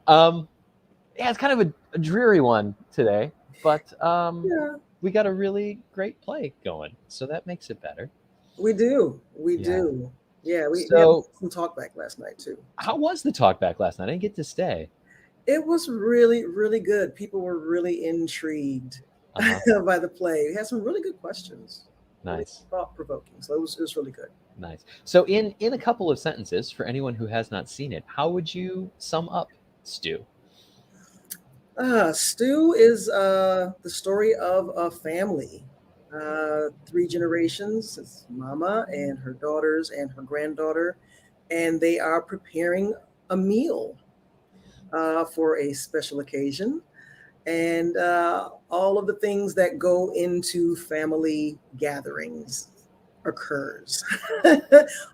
Um, yeah, it's kind of a dreary one today, but Yeah, we got a really great play going, so that makes it better. we do. We Yeah. do. Yeah, we had So, some talk back last night too. how was the talk back last night? I didn't get to stay. It was really, really good. People were really intrigued Uh huh. by the play. We had some really good questions, really Nice. thought provoking. So it was really good. Nice. So, in a couple of sentences, for anyone who has not seen it, how would you sum up Stu? Stu is the story of a family, three generations. It's Mama and her daughters and her granddaughter, and they are preparing a meal for a special occasion. And all of the things that go into family gatherings occurs.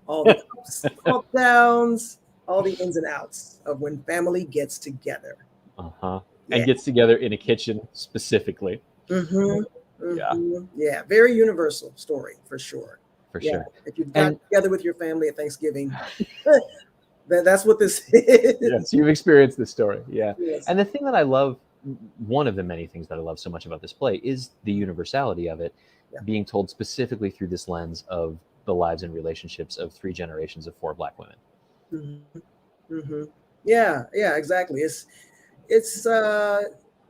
All the ups, all the downs, all the ins and outs of when family gets together. Uh huh. And Yeah. gets together in a kitchen specifically. Mm-hmm. Yeah, Mm-hmm. Yeah. Very universal story for sure. for Yeah. sure. If you've got And together with your family at Thanksgiving, that's what this yes, is. you've experienced this story. Yeah. Yes. And the thing that I love, one of the many things that I love so much about this play is the universality of it Yeah. being told specifically through this lens of the lives and relationships of three generations of four Black women. Mm-hmm. Mm-hmm. Yeah. Yeah. Exactly. It's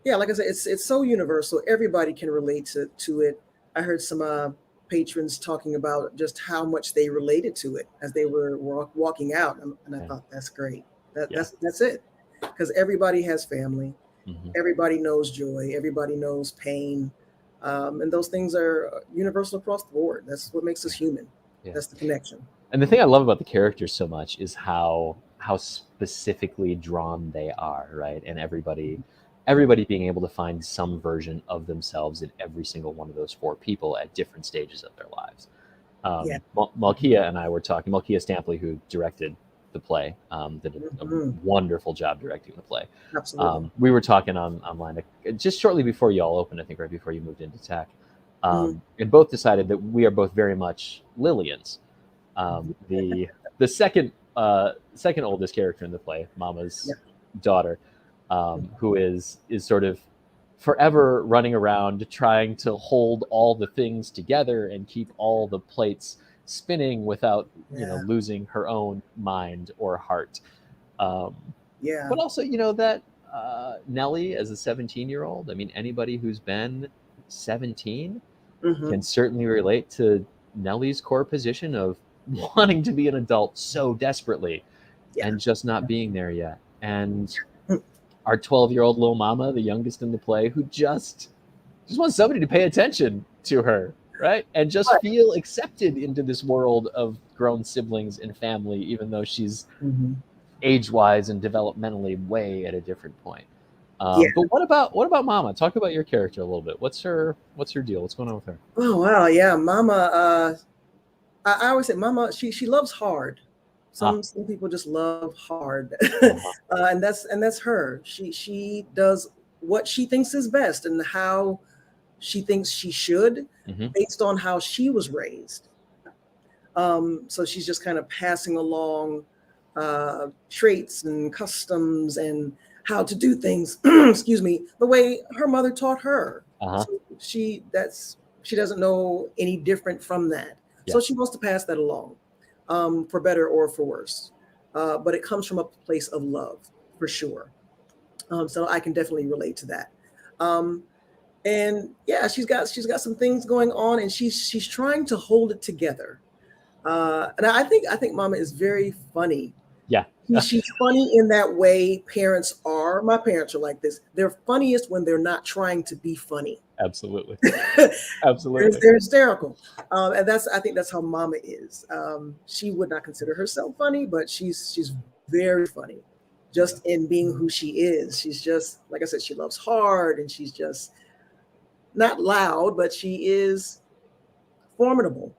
yeah, like I said, it's so universal. Everybody can relate to it. I heard some patrons talking about just how much they related to it as they were walking out, and I Yeah. thought that's great. That, Yeah. that's it, because everybody has family, Hmm. everybody knows joy, everybody knows pain, and those things are universal across the board. That's what makes us Yeah. human. Yeah. That's the connection. And the thing I love about the characters so much is how specifically drawn they are, right? And everybody being able to find some version of themselves in every single one of those four people at different stages of their lives. Yeah. Malkia and I were talking. Malkia Stampley, who directed the play, did a Hmm. wonderful job directing the play. Absolutely. We were talking online just shortly before you all opened, I think, right before you moved into tech, Hmm. and both decided that we are both very much Lillians. The second oldest character in the play, Yeah. Mama's daughter, who is sort of forever running around trying to hold all the things together and keep all the plates spinning without Yeah. losing her own mind or heart. Um, Yeah. but also, that Nellie as a 17-year-old. I mean, anybody who's been 17 Hmm. can certainly relate to Nellie's core position of wanting to be an adult so desperately Yeah. and just not being there yet. And our 12-year-old little mama, the youngest in the play, who just wants somebody to pay attention to her, right? And just Right. feel accepted into this world of grown siblings and family, even though she's Hmm. age-wise and developmentally way at a different point. Yeah. But what about Mama? Talk about your character a little bit. What's her deal? What's going on with her? Oh wow. Yeah. Mama. I always say Mama. She loves hard. Ah, Some people just love hard, uh-huh. and that's her. She does what she thinks is best and how she thinks she should, Hmm. based on how she was raised. So she's just kind of passing along traits and customs and how to do things. Excuse me, the way her mother taught her. Uh-huh. So she doesn't know any different from that. Yeah. So she wants to pass that along, for better or for worse. But it comes from a place of love, for sure. So I can definitely relate to that. Um, and yeah, she's got some things going on, and she's trying to hold it together. And I think Mama is very funny. Yeah. She's funny in that way parents are. My parents are like this. They're funniest when they're not trying to be funny. Absolutely. they're, Absolutely. they're hysterical, and I think that's how Mama is. She would not consider herself funny, but she's very funny, Yeah. just in being who she is. She's just, like I said, she loves hard, and she's just not loud, but she is formidable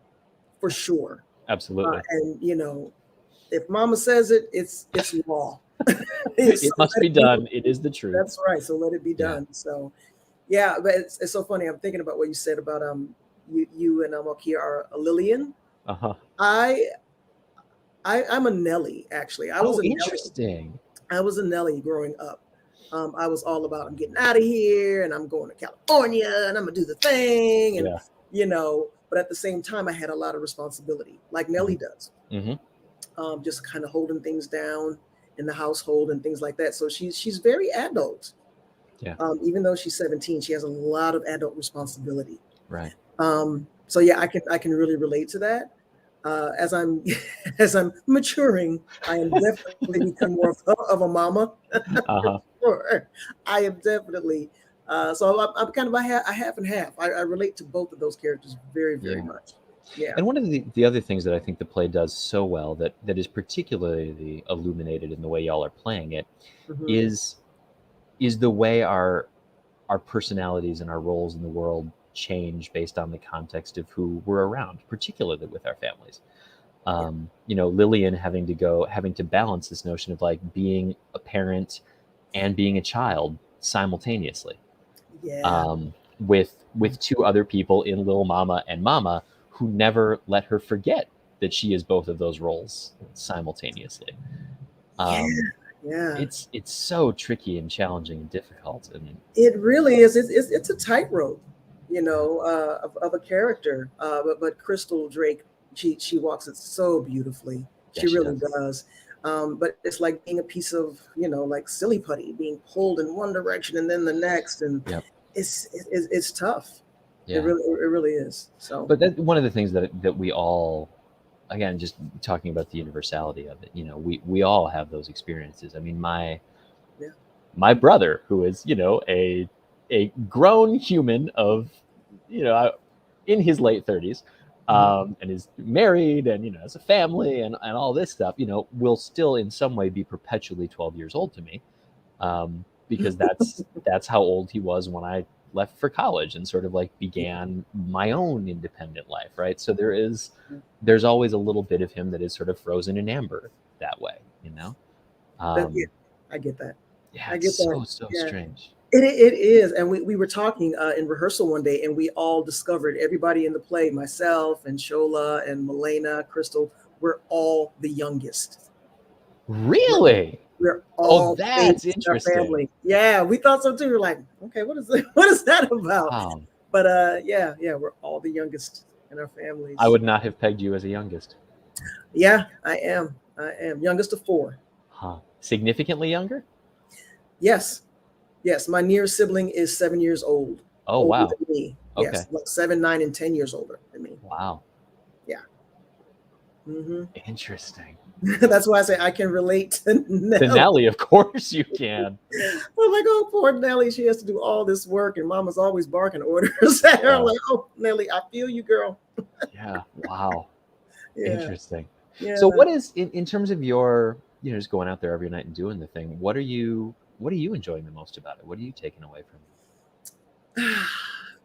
for sure. Absolutely. And if Mama says it, it's law. So It must let be it be. done. It is the truth. That's right. So let it be Yeah. done. So yeah, but it's so funny. I'm thinking about what you said about you and Okia are a Lillian. Uh-huh. I I'm a Nelly, actually. I was Oh, a Nelly. interesting. I was a Nelly growing up. I was all about I'm getting out of here and I'm going to California and I'm gonna do the thing and Yeah. but at the same time I had a lot of responsibility, like Mm-hmm. Nelly does, Mm-hmm. just kind of holding things down in the household and things like that. So she's very adult. Yeah. Even though she's 17, she has a lot of adult responsibility. Right. So yeah, I can really relate to that. As I'm as I'm maturing, I am definitely become more of a mama. Uh-huh. Sure. I am definitely. So I'm kind of a half and half. I relate to both of those characters very, very Yeah. much. Yeah. And one of the other things that I think the play does so well that is particularly illuminated in the way y'all are playing it Hmm. is is the way our personalities and our roles in the world change based on the context of who we're around, particularly with our families. Yeah. Lillian having to balance this notion of like being a parent and being a child simultaneously, Yeah. with two other people in Lil Mama and Mama who never let her forget that she is both of those roles simultaneously. Yeah. Um, Yeah. it's so tricky and challenging and difficult, and It really is. It's a tightrope, of a character. But Crystal Drake, she walks it so beautifully. yeah, She she really does. does. But it's like being a piece of, like silly putty, being pulled in one direction and then the next, and Yep. it's tough. Yeah. It really is. So But that one of the things that we all, again, just talking about the universality of it, we all have those experiences. I mean, yeah. my brother, who is a grown human of in his late 30s, Mhm. and is married and has a family and all this stuff, will still in some way be perpetually 12 years old to me, because that's how old he was when I left for college and sort of like began my own independent life, right? So there's always a little bit of him that is sort of frozen in amber that way. Yeah, um I get that. yeah, I it's get that. so Yeah. strange. It is. And we were talking in rehearsal one day, and we all discovered everybody in the play, myself and Shola and Milena, Crystal, we're all the youngest. We're, Really? we're Oh, all the that's babies in our interesting. family. Yeah, we thought so too. We're like, okay, what is it? What is that about? Wow. But yeah, we're all the youngest in our I families. would not have pegged you as a youngest. Yeah, I am. I am youngest of four. Huh. Significantly younger? Yes, yes. My nearest sibling is 7 years Oh, older wow. than me. Okay. Yes, like 7, 9, and 10 years older than me. Wow. Yeah. Hmm. Interesting. That's why I say I can relate to To Nelly. Nelly, of course you can. I'm like, oh, poor Nelly. She has to do all this work, and Mama's always barking orders at her. I'm Yeah. like, oh, Nelly, I feel you, girl. Yeah. Wow. Yeah, Interesting. So yeah. what is in terms of your, just going out there every night and doing the thing, what are you enjoying the most about it? What are you taking away from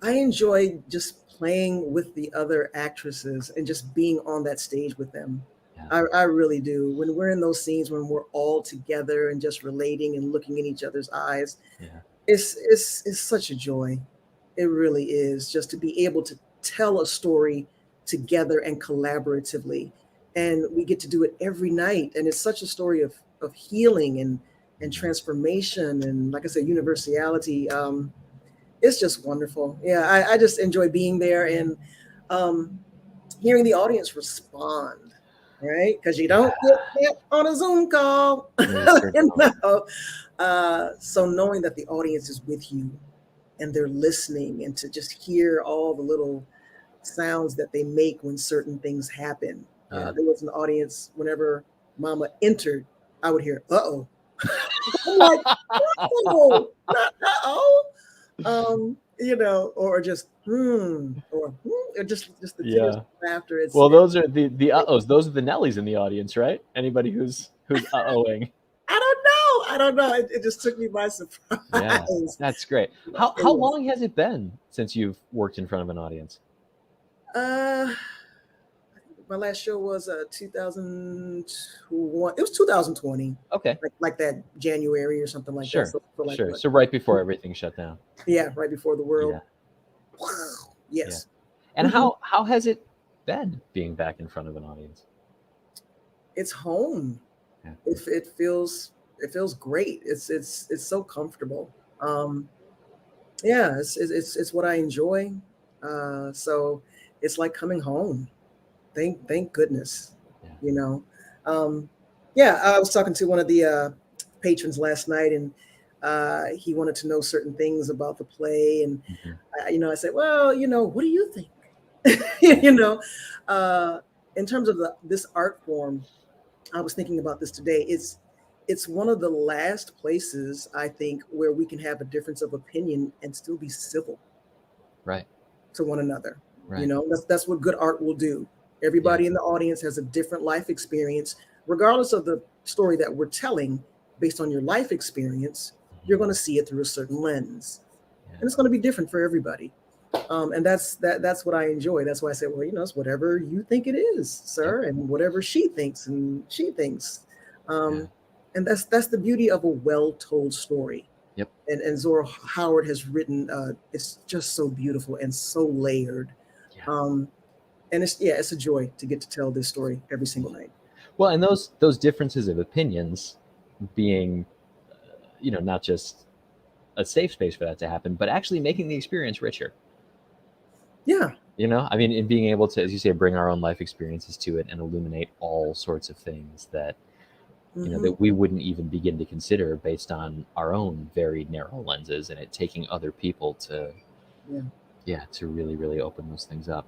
I enjoy just playing with the other actresses and just being on that stage with them. it? Yeah. I really do. When we're in those scenes when we're all together and just relating and looking in each other's eyes, Yeah. it's such a joy. It really is, just to be able to tell a story together and collaboratively. And we get to do it every night. And it's such a story of healing and Mhm. transformation. And like I said, universality. It's just wonderful. Yeah, I just enjoy being there and um, hearing the audience respond, right? Because you Yeah. don't get that on a Zoom call. You sure don't. So knowing that the audience is with you and they're listening, and to just hear all the little sounds that they make when certain things happen. Yeah. There was an audience whenever Mama entered, I would hear, "Uh-oh." I'm like, "No, not uh-oh." Or just or just the tears Yeah. of laughter. It's Well, it, those are the uh-ohs. Those are the Nellies in the audience, right? Anybody who's uh-ohing. I don't know. I don't know. It just took me by Yeah. surprise. That's great. But How long has it been since you've worked in front of an audience? uh, my last show was 2001. It was 2020, Okay. like that January or something like that. Sure. So like Sure. what? So right before everything shut down. Yeah, right before the world. Yeah. Wow. Yeah. Yes. And Mhm. how has it been being back in front of an audience? It's home. Yeah. It it feels great. It's so comfortable. Um, yeah, it's what I enjoy. So it's like coming home. Thank goodness. Yeah. You know. Um, yeah, I was talking to one of the patrons last night, and he wanted to know certain things about the play, and Mhm. I said, well, what do you think? Yeah. you know, uh, in terms of this art form, I was thinking about this today. It's one of the last places I think where we can have a difference of opinion and still be civil Right. to one another. Right. That's what good art will do. Yeah. Everybody in the audience has a different life experience, regardless of the story that we're telling. Based on your life experience, you're Mhm. going to see it through a certain lens, Yeah. and it's going to be different for everybody. And that's what I enjoy. That's why I say, well, it's whatever you think it is, Yep. sir, and whatever she thinks and she thinks. Yeah. Um, and that's the beauty of a well-told story. Yep. And Zora Howard has written. It's just so beautiful and so layered. Yeah. Um, and it's a joy to get to tell this story every single night. Well, and those differences of opinions being, not just a safe space for that to happen, but actually making the experience richer. Yeah. I mean, in being able to, as you say, bring our own life experiences to it and illuminate all sorts of things that Hmm. that we wouldn't even begin to consider based on our own very narrow lenses, and it taking other people to, Yeah. yeah, to really, really open those things up.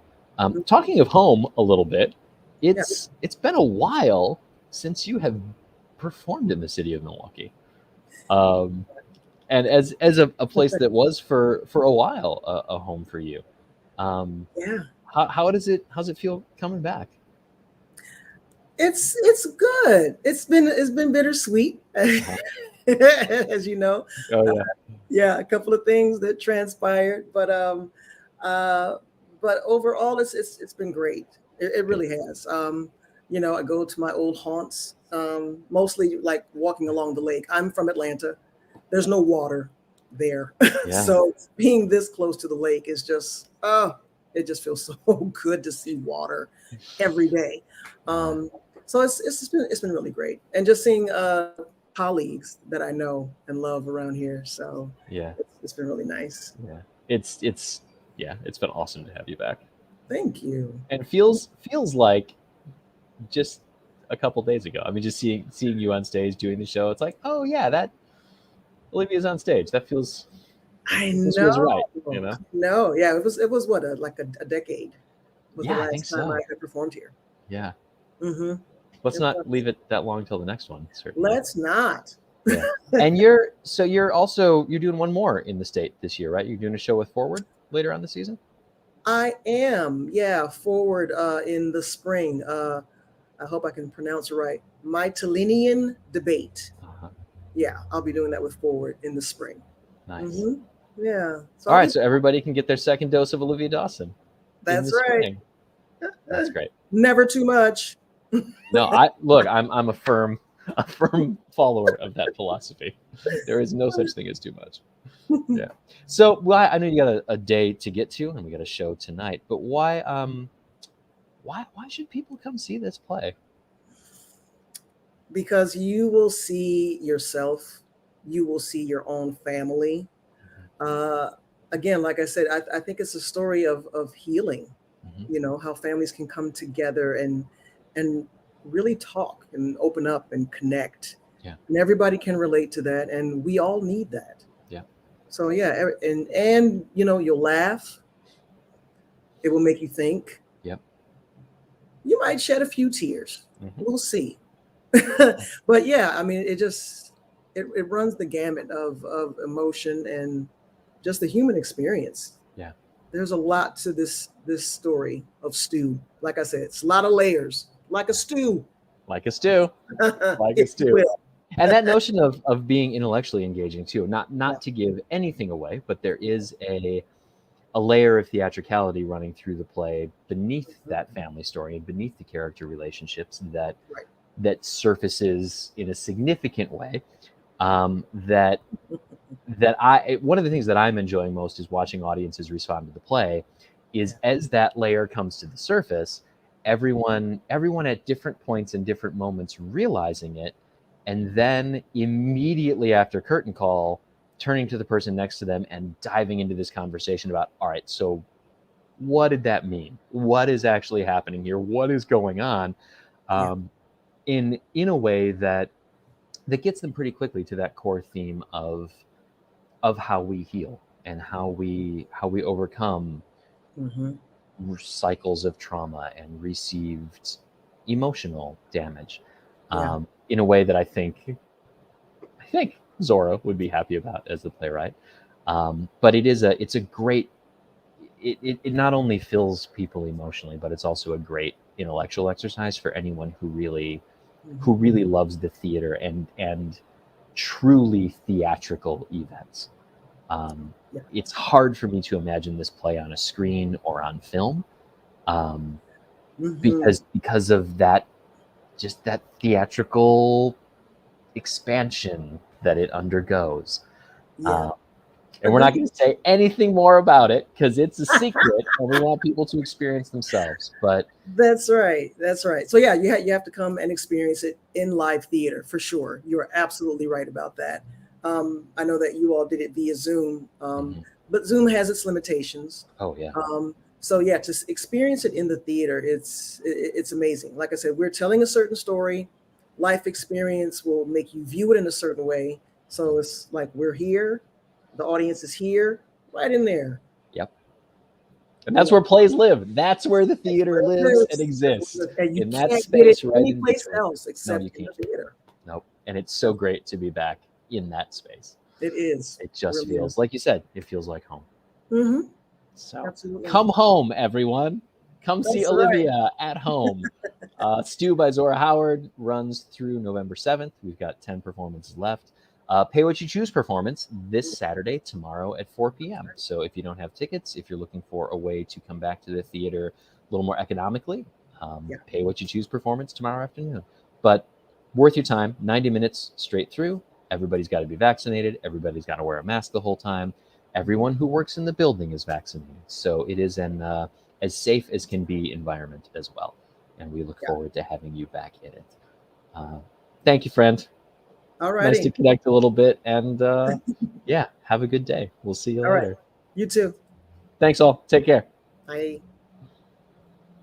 Talking of home a little bit, Yeah. it's been a while since you have performed in the city of Milwaukee, um, and as a place that was for a while a home for you. Um, Yeah. how's it feel coming back? It's good. It's been bittersweet, Uh-huh. as you know. Oh yeah, Yeah, a couple of things that transpired, uh, but overall, it's been great. It good. really has. I go to my old haunts, mostly like walking along the lake. I'm from Atlanta. There's no water there, Yeah, so being this close to the lake is just, it just feels so good to see water every day. yeah, Um, so it's been really great, and just seeing colleagues that I know and love around here. So yeah, it's been really nice. yeah. It's yeah, it's been awesome to have you back, Thank you. and feels like just a couple days ago. I mean, just seeing you on stage doing the show, it's like, oh yeah, that Olivia's on stage. I This feels know. right. No, yeah, it was what, like a decade was the Yeah, I think last time I so. had performed here. Yeah, Hmm. let's It not was. leave it that long till the next one. Certainly. Let's not. Yeah, and you're doing one more in the state this year, right? You're doing a show with Forward later on the season. I am, yeah, forward in the spring. I hope I can pronounce it right. Mytilenian debate. Uh-huh. Yeah, I'll be doing that with forward in the spring. Nice. Hmm. Yeah, so All I'll right, be. so everybody can get their second dose of Olivia Dawson in That's the right. spring. That's great. Never too much. No, I look. I'm a firm a firm follower of that philosophy. There is no such thing as too much. Yeah. So, well, I know you got a day to get to, and we got a show tonight. But why should people come see this play? Because you will see yourself, you will see your own family. Uh, Again, like I said, I think it's a story of healing. Mm-hmm. How families can come together and really talk and open up and connect. Yeah. And everybody can relate to that, and we all need that. Yeah. So yeah, and you'll laugh. It will make you think. Yep. You might shed a few tears. Mm-hmm. We'll see. But yeah, I mean, it runs the gamut of emotion and just the human experience. Yeah. There's a lot to this story of stew. Like I said, it's a lot of layers, like a stew, Like a stew. Like a if you stew. will. And that notion of being intellectually engaging too, not Yeah. not to give anything away, but there is a layer of theatricality running through the play beneath that family story and beneath the character relationships Right. that surfaces in a significant way. That one of the things that I'm enjoying most is watching audiences respond to the play. Is as that layer comes to the surface, everyone at different points and different moments realizing it and then immediately after curtain call, turning to the person next to them and diving into this conversation about, all right, so what did that mean? What is actually happening here? What is going on? Yeah. In a way that gets them pretty quickly to that core theme of how we heal and how we overcome Mm-hmm. cycles of trauma and received emotional damage, Yeah. in a way that I think Zora would be happy about as the playwright. But it's a great, it not only fills people emotionally, but it's also a great intellectual exercise for anyone who Mm-hmm. really loves the theater and truly theatrical events. Um, Yeah. it's hard for me to imagine this play on a screen or on film, um, Mm-hmm. because of that, just that theatrical expansion that it undergoes. Yeah. Uh, and we're not Agreed. going to say anything more about it because it's a secret, and we want people to experience themselves. But That's right. That's right. So yeah, you have to come and experience it in live theater for sure. You are absolutely right about that. I know that you all did it via Zoom, mhm. but Zoom has its limitations. Oh yeah, So yeah, to experience it in the theater, it's amazing. Like I said, we're telling a certain story. Life experience will make you view it in a certain way. So it's like we're here, the audience is here, right in there. yep. And You that's know, where plays live. That's where the that's theater where it lives and lives. exists, And you in that can't get it space right in anyplace between. else No, except you in can't. the theater. Nope. And it's so great to be back in that space. It is. It It just really feels, is. like you said, it feels like home. Mm-hmm. So Absolutely. come home, everyone. Come see That's right. Olivia at home. Stew by Zora Howard runs through November 7th. We've got 10 performances left. Pay What You Choose performance this Saturday, tomorrow at 4 p.m. So if you don't have tickets, if you're looking for a way to come back to the theater a little more economically, Yeah. Pay What You Choose performance tomorrow afternoon. But worth your time, 90 minutes straight through. Everybody's got to be vaccinated. Everybody's got to wear a mask the whole time. Everyone who works in the building is vaccinated. So it is an as safe as can be environment as well. And we look Yeah. forward to having you back in it. Uh, Thank you, friend. All Nice to righty. connect a little bit. And yeah, have a good day. We'll see you All right. later. You too. Thanks, all. Take care. Bye.